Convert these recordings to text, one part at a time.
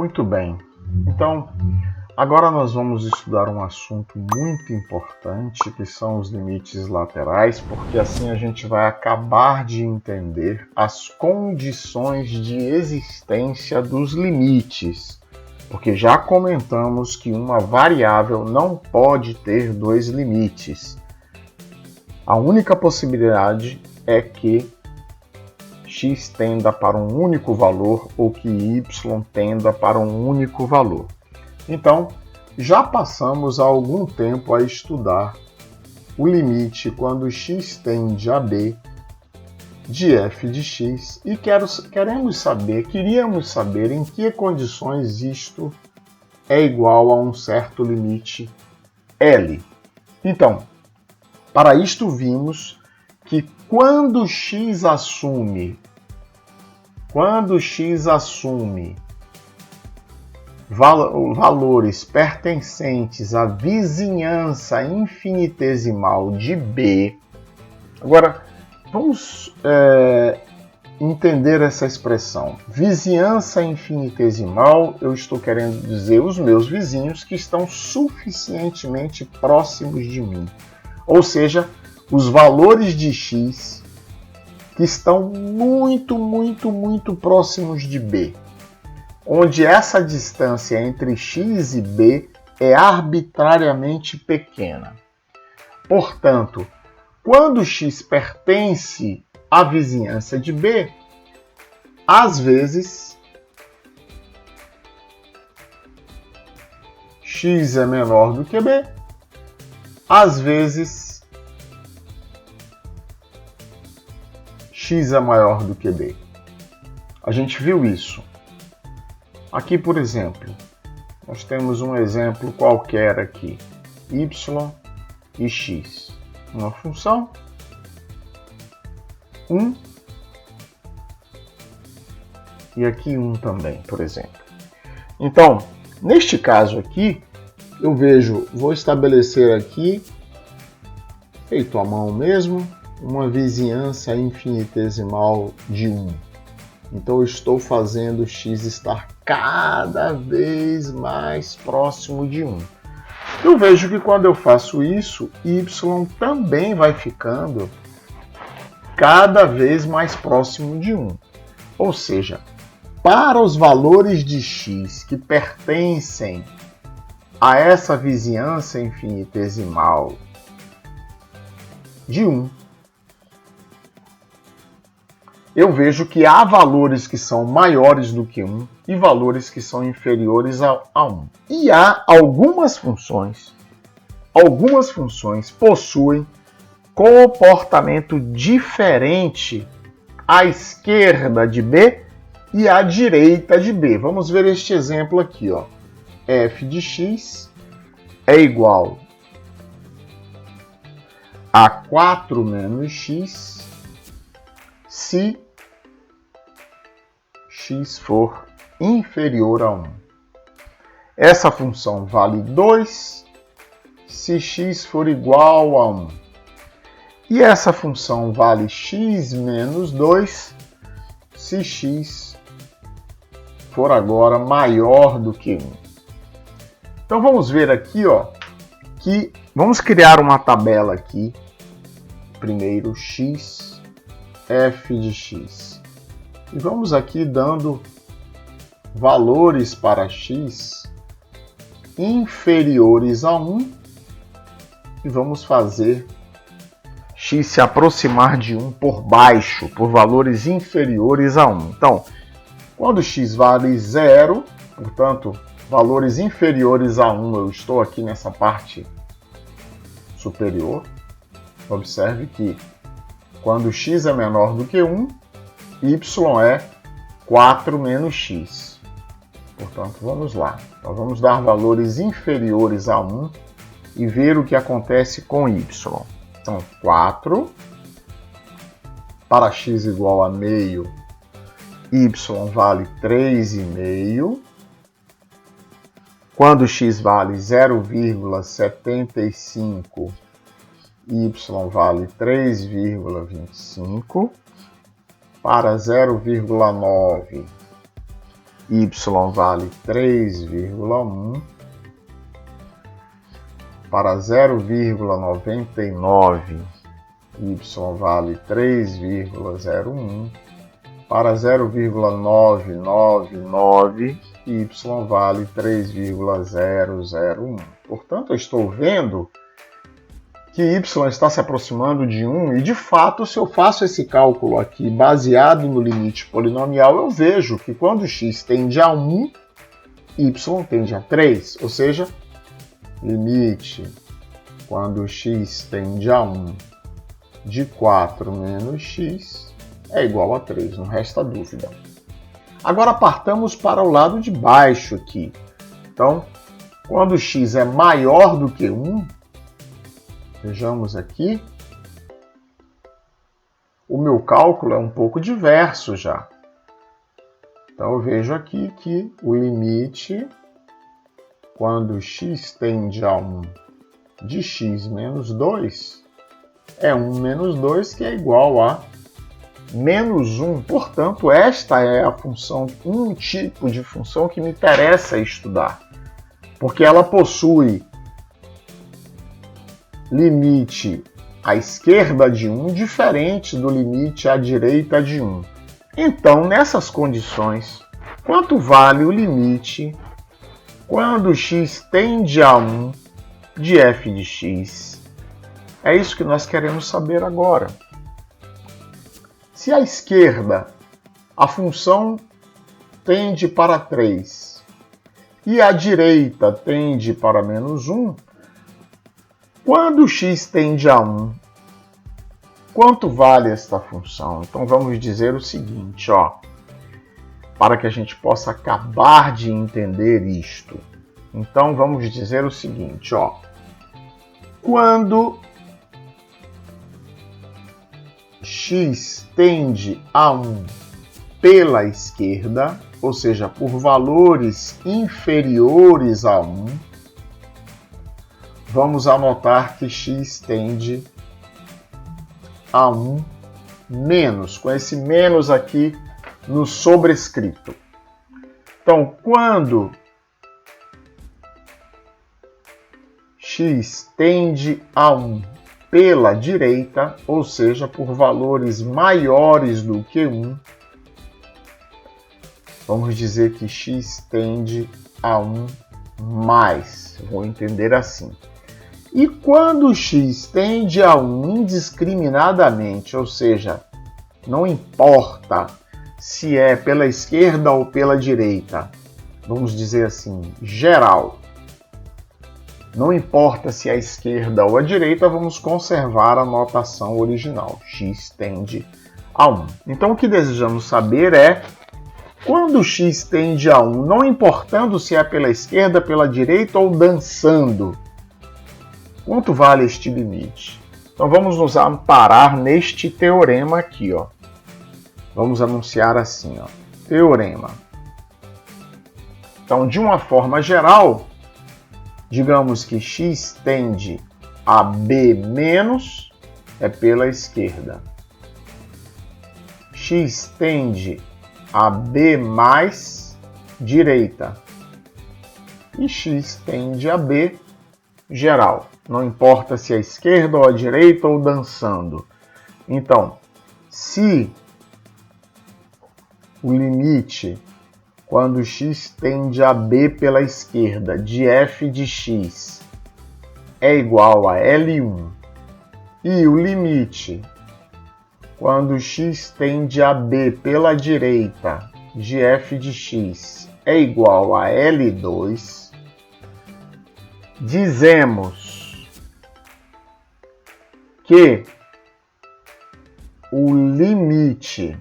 Muito bem. Então, agora nós vamos estudar um assunto muito importante, que são os limites laterais, porque assim a gente vai acabar de entender as condições de existência dos limites. Porque já comentamos que uma variável não pode ter dois limites. A única possibilidade é que x tenda para um único valor ou que y tenda para um único valor. Então, já passamos há algum tempo a estudar o limite quando x tende a b de f de x e queríamos saber em que condições isto é igual a um certo limite L. Então, para isto vimos que quando x assume valores pertencentes à vizinhança infinitesimal de B. Agora, vamos entender essa expressão. Vizinhança infinitesimal, eu estou querendo dizer os meus vizinhos que estão suficientemente próximos de mim. Ou seja, os valores de x que estão muito próximos de B, onde essa distância entre x e B é arbitrariamente pequena. Portanto, quando x pertence à vizinhança de B, às vezes x é menor do que B, às vezes x é maior do que B. A gente viu isso. Aqui, por exemplo, nós temos um exemplo qualquer aqui, y e x. Uma função 1 e aqui 1 também, por exemplo. Então, neste caso aqui, eu vou estabelecer aqui, feito à mão mesmo, uma vizinhança infinitesimal de 1. Então eu estou fazendo x estar cada vez mais próximo de 1. Eu vejo que quando eu faço isso, y também vai ficando cada vez mais próximo de 1. Ou seja, para os valores de x que pertencem a essa vizinhança infinitesimal de 1, eu vejo que há valores que são maiores do que 1 e valores que são inferiores a 1. E há algumas funções possuem comportamento diferente à esquerda de B e à direita de B. Vamos ver este exemplo aqui, ó. F de x é igual a 4 menos x se x for inferior a 1. Essa função vale 2 se x for igual a 1. E essa função vale x menos 2 se x for agora maior do que 1. Então vamos ver aqui, ó, que vamos criar uma tabela aqui. Primeiro x, f de x. E vamos aqui dando valores para x inferiores a 1 e vamos fazer x se aproximar de 1 por baixo, por valores inferiores a 1. Então, quando x vale 0, portanto, valores inferiores a 1, eu estou aqui nessa parte superior. Observe que quando x é menor do que 1, y é 4 menos x. Portanto, vamos lá. Então, vamos dar valores inferiores a 1 e ver o que acontece com y. Então, 4 para x igual a meio, y vale 3,5. Quando x vale 0,75, y vale 3,25. Para 0,9, y vale 3,1 para 0,99 y vale 3,01 para 0,999 y vale 3,001. Portanto, eu estou vendo que y está se aproximando de 1 e, de fato, se eu faço esse cálculo aqui baseado no limite polinomial, eu vejo que quando x tende a 1, y tende a 3, ou seja, limite quando x tende a 1 de 4 menos x é igual a 3, não resta dúvida. Agora partamos para o lado de baixo aqui. Então, quando x é maior do que 1, vejamos aqui, o meu cálculo é um pouco diverso já. Então eu vejo aqui que o limite, quando x tende a 1 de x menos 2, é 1 menos 2, que é igual a menos 1. Portanto, esta é a função, um tipo de função que me interessa estudar, porque ela possui limite à esquerda de 1 diferente do limite à direita de 1. Então, nessas condições, quanto vale o limite quando x tende a 1 de f de x? É isso que nós queremos saber agora. Se à esquerda a função tende para 3 e à direita tende para menos 1, quando x tende a 1, quanto vale esta função? Então vamos dizer o seguinte, para que a gente possa acabar de entender isto. Então vamos dizer o seguinte, quando x tende a 1 pela esquerda, ou seja, por valores inferiores a 1, vamos anotar que x tende a 1 menos, com esse menos aqui no sobrescrito. Então, quando x tende a 1 pela direita, ou seja, por valores maiores do que 1, vamos dizer que x tende a 1 mais. Vou entender assim. E quando x tende a 1 indiscriminadamente, ou seja, não importa se é pela esquerda ou pela direita, vamos dizer assim, geral, não importa se é a esquerda ou a direita, vamos conservar a notação original. X tende a 1. Então o que desejamos saber é, quando x tende a 1, não importando se é pela esquerda, pela direita ou dançando, quanto vale este limite? Então vamos nos amparar neste teorema aqui. Vamos anunciar assim, teorema. Então, de uma forma geral, digamos que x tende a b menos é pela esquerda. X tende a b mais direita. E x tende a b geral. Não importa se é a esquerda ou a direita ou dançando. Então, se o limite quando x tende a b pela esquerda de f de x é igual a L1 e o limite quando x tende a b pela direita de f de x é igual a L2, dizemos que o limite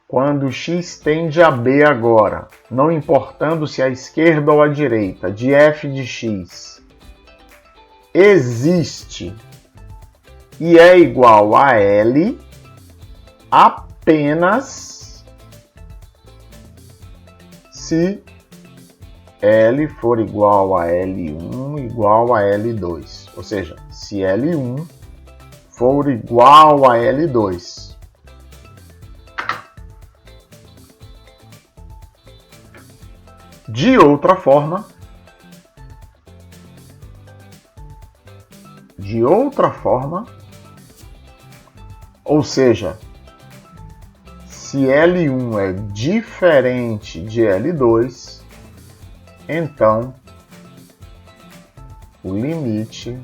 quando x tende a b agora, não importando se é a esquerda ou a direita, de f de x, existe e é igual a L apenas se L for igual a L1 igual a L2. Ou seja, se L1 for igual a L2. De outra forma, ou seja, se L1 é diferente de L2, então o limite,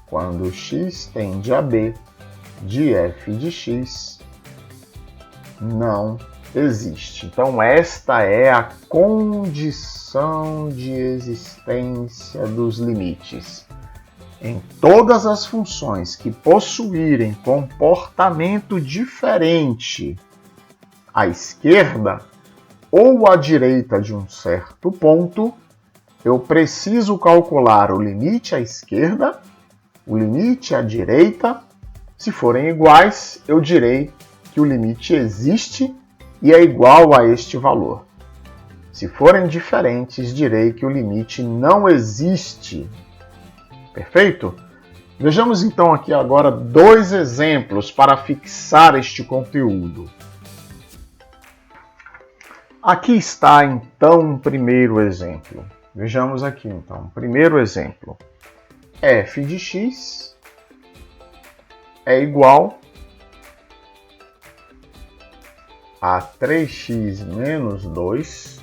quando x tende a b, de f de x, não existe. Então, esta é a condição de existência dos limites. Em todas as funções que possuírem comportamento diferente à esquerda ou à direita de um certo ponto, eu preciso calcular o limite à esquerda, o limite à direita. Se forem iguais, eu direi que o limite existe e é igual a este valor. Se forem diferentes, direi que o limite não existe. Perfeito? Vejamos então aqui agora 2 exemplos para fixar este conteúdo. Aqui está então o primeiro exemplo. Vejamos aqui então. Primeiro exemplo. F de x é igual a 3x menos 2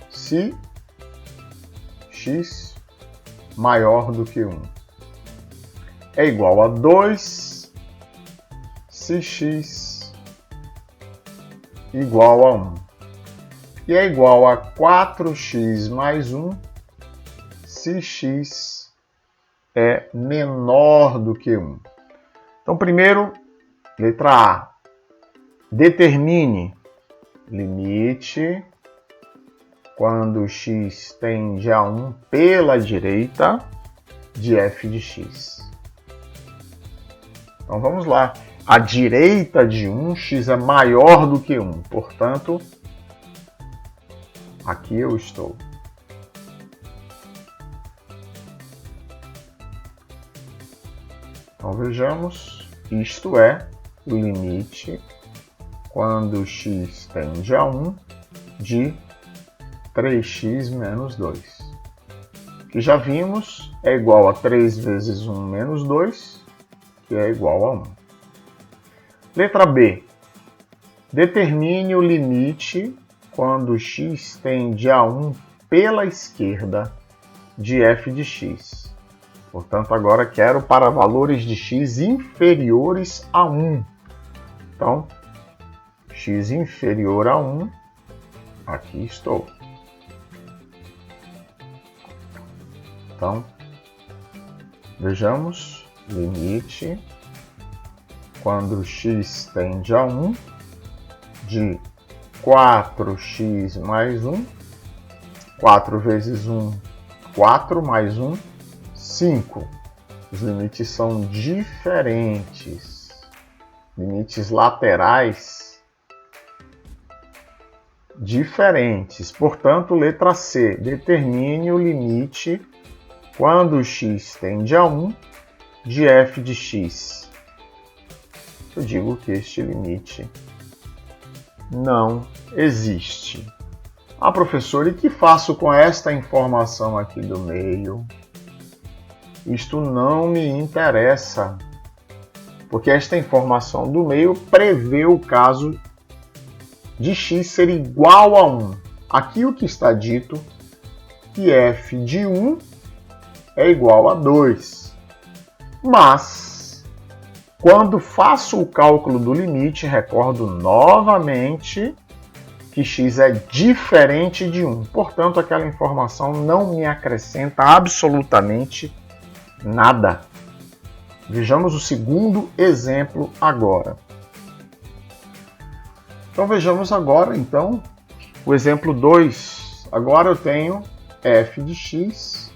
se x maior do que 1. É igual a 2 se x igual a 1. E é igual a 4x mais 1 se x é menor do que 1. Então, primeiro, letra A. Determine limite quando x tende a 1 pela direita de f de x. Então vamos lá. A direita de 1, x é maior do que 1. Portanto, aqui eu estou. Então vejamos. Isto é o limite quando x tende a 1 de 3x menos 2. Que já vimos é igual a 3 vezes 1 menos 2, que é igual a 1. Letra B. Determine o limite quando x tende a 1 pela esquerda de f de x. Portanto, agora quero para valores de x inferiores a 1. Então, x inferior a 1, aqui estou. Então, vejamos, limite quando x tende a 1 de 4x mais 1, 4 vezes 1, 4 mais 1, 5. Os limites são diferentes. Limites laterais diferentes. Portanto, letra C. Determine o limite quando x tende a 1 de f de x. Eu digo que este limite não existe. Ah, professor, e que faço com esta informação aqui do meio? Isto não me interessa, porque esta informação do meio prevê o caso de x ser igual a 1. Aqui o que está dito que f de 1 é igual a 2. Mas, quando faço o cálculo do limite, recordo novamente que x é diferente de 1. Portanto, aquela informação não me acrescenta absolutamente nada. Vejamos o segundo exemplo agora. Então vejamos agora então o exemplo 2. Agora eu tenho f de x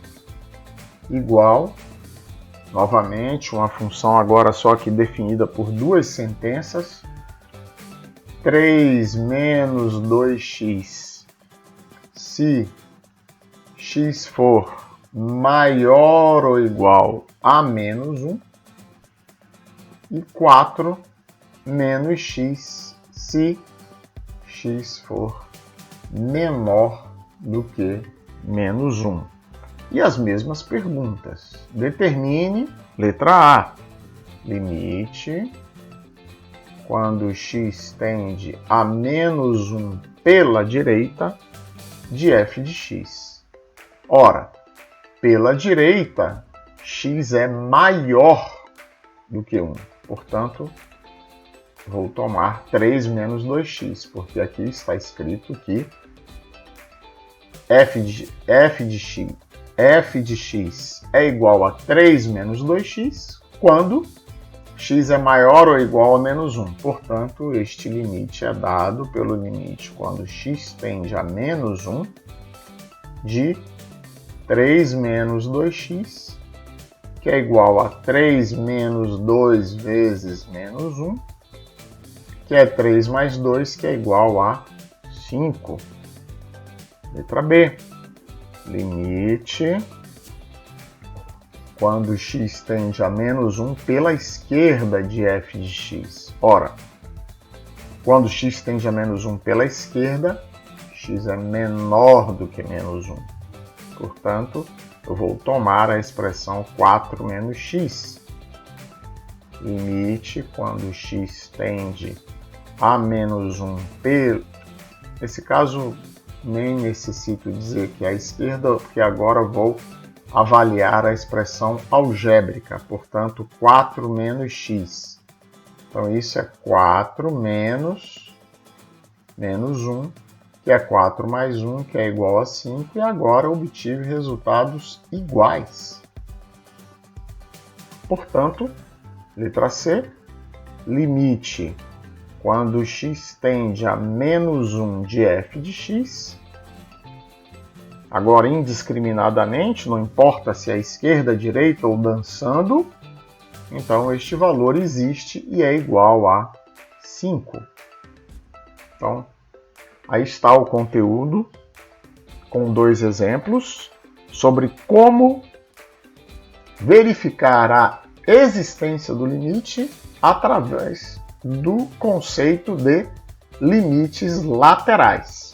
igual, novamente, uma função agora só que definida por 2 sentenças, 3 menos 2x se x for maior ou igual a menos 1 e 4 menos x se x for menor do que menos 1. E as mesmas perguntas. Determine, letra A, limite quando x tende a menos 1 pela direita de f de x. Ora, pela direita, x é maior do que 1. Portanto, vou tomar 3 menos 2x, porque aqui está escrito que f de x é igual a 3 menos 2x quando x é maior ou igual a menos 1. Portanto, este limite é dado pelo limite quando x tende a menos 1 de 3 menos 2x, que é igual a 3 menos 2 vezes menos 1, que é 3 mais 2, que é igual a 5. Letra B. Limite quando x tende a menos 1 pela esquerda de f de x. Ora, quando x tende a menos 1 pela esquerda, x é menor do que menos 1. Portanto, eu vou tomar a expressão 4 menos x. Limite quando x tende a menos 1 pelo... Nesse caso, nem necessito dizer que é a esquerda, porque agora vou avaliar a expressão algébrica. Portanto, 4 menos x. Então, isso é 4 menos 1, que é 4 mais 1, que é igual a 5, e agora obtive resultados iguais. Portanto, letra C, limite quando x tende a menos 1 de f de x, agora indiscriminadamente, não importa se é esquerda, direita ou dançando, então este valor existe e é igual a 5. Então, aí está o conteúdo com 2 exemplos sobre como verificar a existência do limite através do conceito de limites laterais.